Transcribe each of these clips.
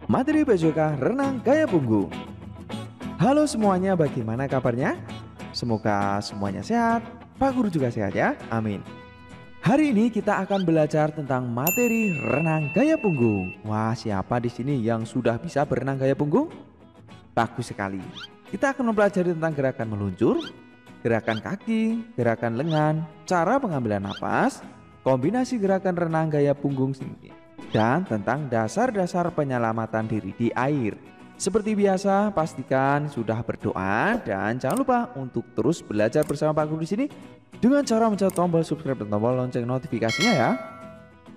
Materi PJK Renang Gaya Punggung. Halo semuanya, bagaimana kabarnya? Semoga semuanya sehat, Pak Guru juga sehat ya, amin. Hari ini kita akan belajar tentang materi renang gaya punggung. Wah, siapa di sini yang sudah bisa berenang gaya punggung? Bagus sekali. Kita akan mempelajari tentang gerakan meluncur, gerakan kaki, gerakan lengan, cara pengambilan napas, kombinasi gerakan renang gaya punggung dan tentang dasar-dasar penyelamatan diri di air. Seperti biasa, pastikan sudah berdoa dan jangan lupa untuk terus belajar bersama Pak Guru di sini dengan cara mencet tombol subscribe dan tombol lonceng notifikasinya ya.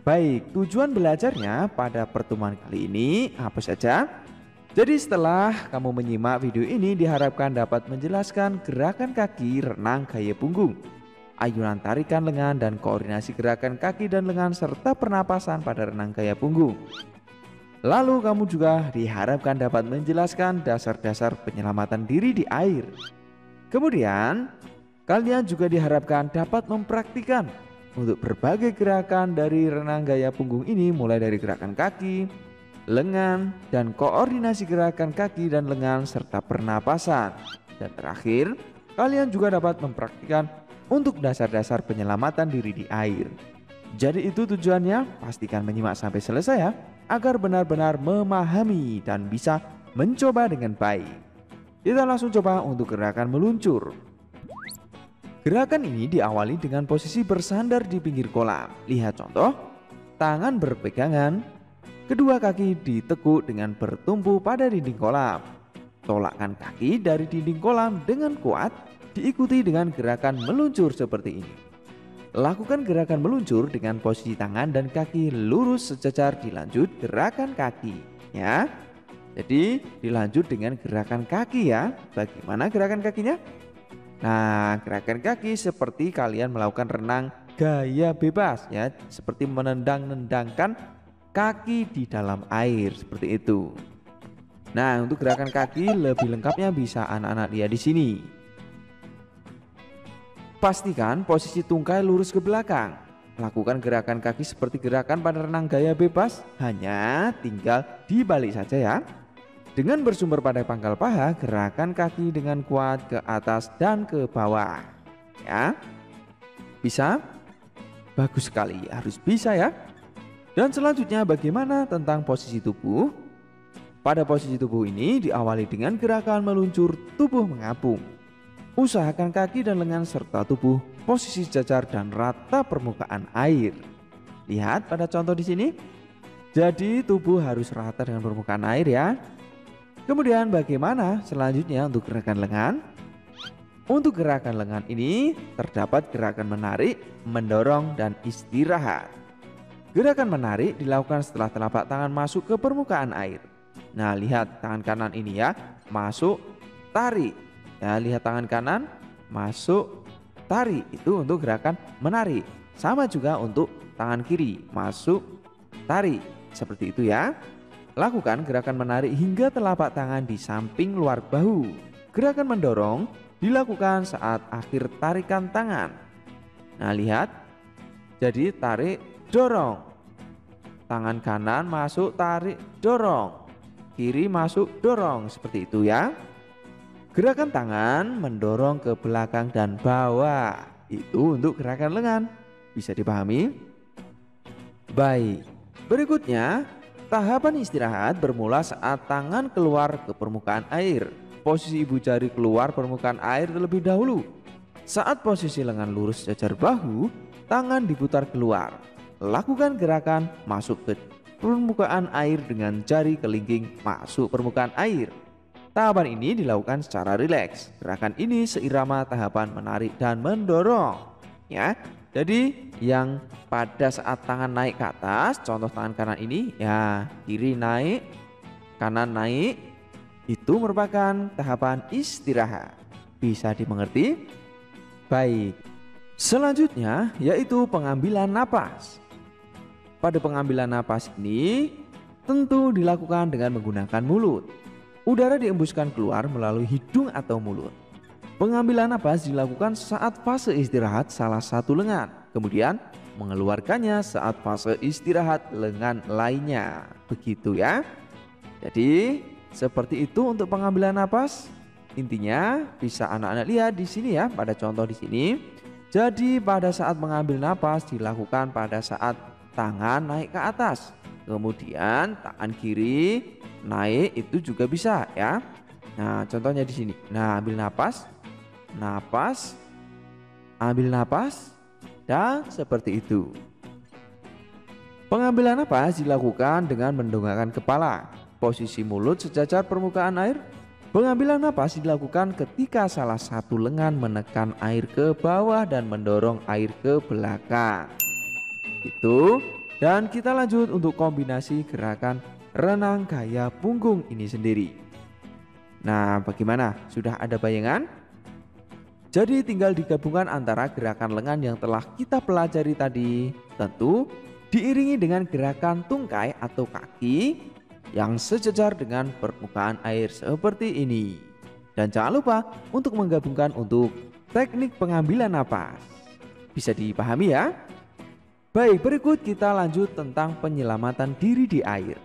Baik, tujuan belajarnya pada pertemuan kali ini apa saja? Jadi setelah kamu menyimak video ini diharapkan dapat menjelaskan gerakan kaki renang gaya punggung, ayunan tarikan lengan dan koordinasi gerakan kaki dan lengan serta pernapasan pada renang gaya punggung. Lalu kamu juga diharapkan dapat menjelaskan dasar-dasar penyelamatan diri di air. Kemudian kalian juga diharapkan dapat mempraktikkan untuk berbagai gerakan dari renang gaya punggung ini, mulai dari gerakan kaki, lengan, dan koordinasi gerakan kaki dan lengan serta pernapasan. Dan terakhir, kalian juga dapat mempraktikkan untuk dasar-dasar penyelamatan diri di air. Jadi itu tujuannya, pastikan menyimak sampai selesai ya, agar benar-benar memahami dan bisa mencoba dengan baik. Kita langsung coba untuk gerakan meluncur. Gerakan ini diawali dengan posisi bersandar di pinggir kolam. Lihat contoh, tangan berpegangan, kedua kaki ditekuk dengan bertumpu pada dinding kolam. Tolakkan kaki dari dinding kolam dengan kuat, diikuti dengan gerakan meluncur seperti ini. Lakukan gerakan meluncur dengan posisi tangan dan kaki lurus sejajar, dilanjut gerakan kaki ya. Jadi dilanjut dengan gerakan kaki ya. Bagaimana gerakan kakinya? Nah, gerakan kaki seperti kalian melakukan renang gaya bebas ya, seperti menendang-nendangkan kaki di dalam air seperti itu. Nah, untuk gerakan kaki lebih lengkapnya bisa anak-anak lihat di sini. Pastikan posisi tungkai lurus ke belakang. Lakukan gerakan kaki seperti gerakan pada renang gaya bebas, hanya tinggal dibalik saja ya. Dengan bersumber pada pangkal paha, gerakan kaki dengan kuat ke atas dan ke bawah. Ya. Bisa? Bagus sekali, harus bisa ya. Dan selanjutnya bagaimana tentang posisi tubuh? Pada posisi tubuh ini diawali dengan gerakan meluncur tubuh mengapung. Usahakan kaki dan lengan serta tubuh posisi sejajar dan rata permukaan air. Lihat pada contoh di sini. Jadi tubuh harus rata dengan permukaan air ya. Kemudian bagaimana selanjutnya untuk gerakan lengan? Untuk gerakan lengan ini terdapat gerakan menarik, mendorong, dan istirahat. Gerakan menarik dilakukan setelah telapak tangan masuk ke permukaan air. Nah, lihat tangan kanan ini ya, masuk, tarik. Ya, lihat tangan kanan masuk, tarik, itu untuk gerakan menarik. Sama juga untuk tangan kiri, masuk, tarik, seperti itu ya. Lakukan gerakan menarik hingga telapak tangan di samping luar bahu. Gerakan mendorong dilakukan saat akhir tarikan tangan. Nah, lihat, jadi tarik, dorong, tangan kanan masuk, tarik, dorong, kiri masuk, dorong, seperti itu ya. Gerakan tangan mendorong ke belakang dan bawah, itu untuk gerakan lengan. Bisa dipahami? Baik, berikutnya tahapan istirahat bermula saat tangan keluar ke permukaan air. Posisi ibu jari keluar permukaan air terlebih dahulu. Saat posisi lengan lurus sejajar bahu, tangan diputar keluar. Lakukan gerakan masuk ke permukaan air dengan jari kelingking masuk permukaan air. Tahapan ini dilakukan secara rileks. Gerakan ini seirama tahapan menarik dan mendorong ya. Jadi yang pada saat tangan naik ke atas, contoh tangan kanan ini ya, kiri naik, kanan naik, itu merupakan tahapan istirahat. Bisa dimengerti? Baik. Selanjutnya yaitu pengambilan napas. Pada pengambilan napas ini tentu dilakukan dengan menggunakan mulut. Udara diembuskan keluar melalui hidung atau mulut. Pengambilan napas dilakukan saat fase istirahat salah satu lengan. Kemudian mengeluarkannya saat fase istirahat lengan lainnya. Begitu ya. Jadi seperti itu untuk pengambilan napas. Intinya bisa anak-anak lihat di sini ya, pada contoh di sini. Jadi pada saat mengambil napas dilakukan pada saat tangan naik ke atas. Kemudian tangan kiri naik itu juga bisa ya. Nah, contohnya di sini. Nah, ambil napas, napas, ambil napas, dan seperti itu. Pengambilan napas dilakukan dengan mendongakkan kepala, posisi mulut sejajar permukaan air. Pengambilan napas dilakukan ketika salah satu lengan menekan air ke bawah dan mendorong air ke belakang. Itu. Dan kita lanjut untuk kombinasi gerakan renang gaya punggung ini sendiri. Nah, bagaimana? Sudah ada bayangan? Jadi tinggal digabungkan antara gerakan lengan yang telah kita pelajari tadi, tentu diiringi dengan gerakan tungkai atau kaki yang sejajar dengan permukaan air seperti ini. Dan jangan lupa untuk menggabungkan untuk teknik pengambilan napas. Bisa dipahami ya? Baik, berikut kita lanjut tentang penyelamatan diri di air.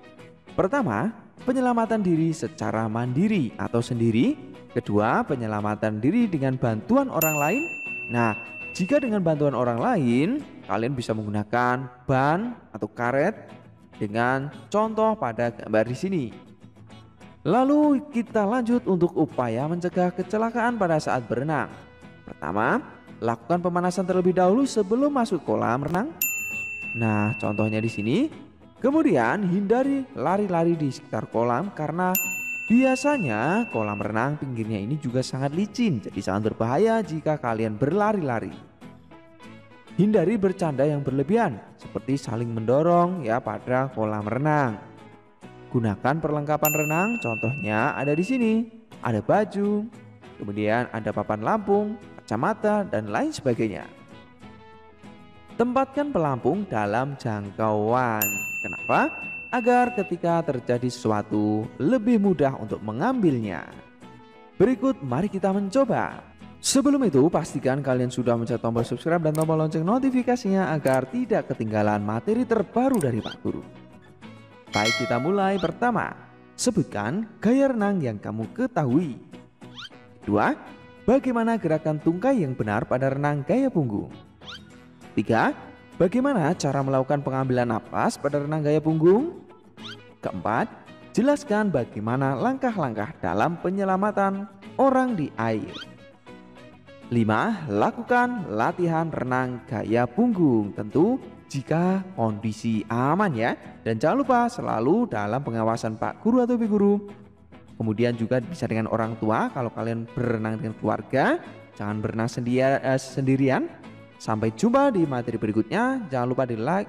Pertama, penyelamatan diri secara mandiri atau sendiri. Kedua, penyelamatan diri dengan bantuan orang lain. Nah, jika dengan bantuan orang lain, kalian bisa menggunakan ban atau karet dengan contoh pada gambar di sini. Lalu kita lanjut untuk upaya mencegah kecelakaan pada saat berenang. Pertama, lakukan pemanasan terlebih dahulu sebelum masuk kolam renang. Nah, contohnya di sini. Kemudian hindari lari-lari di sekitar kolam karena biasanya kolam renang pinggirnya ini juga sangat licin, jadi sangat berbahaya jika kalian berlari-lari. Hindari bercanda yang berlebihan seperti saling mendorong ya pada kolam renang. Gunakan perlengkapan renang, contohnya ada di sini. Ada baju, kemudian ada papan lampung, kacamata dan lain sebagainya. Tempatkan pelampung dalam jangkauan. Kenapa? Agar ketika terjadi sesuatu lebih mudah untuk mengambilnya. Berikut mari kita mencoba. Sebelum itu pastikan kalian sudah mencet tombol subscribe dan tombol lonceng notifikasinya agar tidak ketinggalan materi terbaru dari Pak Guru. Baik, kita mulai. Pertama, sebutkan gaya renang yang kamu ketahui. Kedua, bagaimana gerakan tungkai yang benar pada renang gaya punggung. 3. Bagaimana cara melakukan pengambilan napas pada renang gaya punggung? Keempat, jelaskan bagaimana langkah-langkah dalam penyelamatan orang di air. 5. Lakukan latihan renang gaya punggung, tentu jika kondisi aman ya. Dan jangan lupa selalu dalam pengawasan Pak Guru atau Ibu Guru. Kemudian juga bisa dengan orang tua kalau kalian berenang dengan keluarga. Jangan berenang sendirian. Sampai jumpa di materi berikutnya. Jangan lupa di like,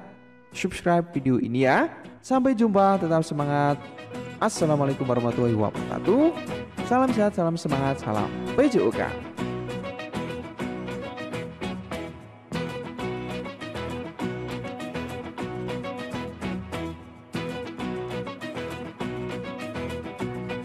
subscribe video ini ya. Sampai jumpa, tetap semangat. Assalamualaikum warahmatullahi wabarakatuh. Salam sehat, salam semangat, salam PJOK.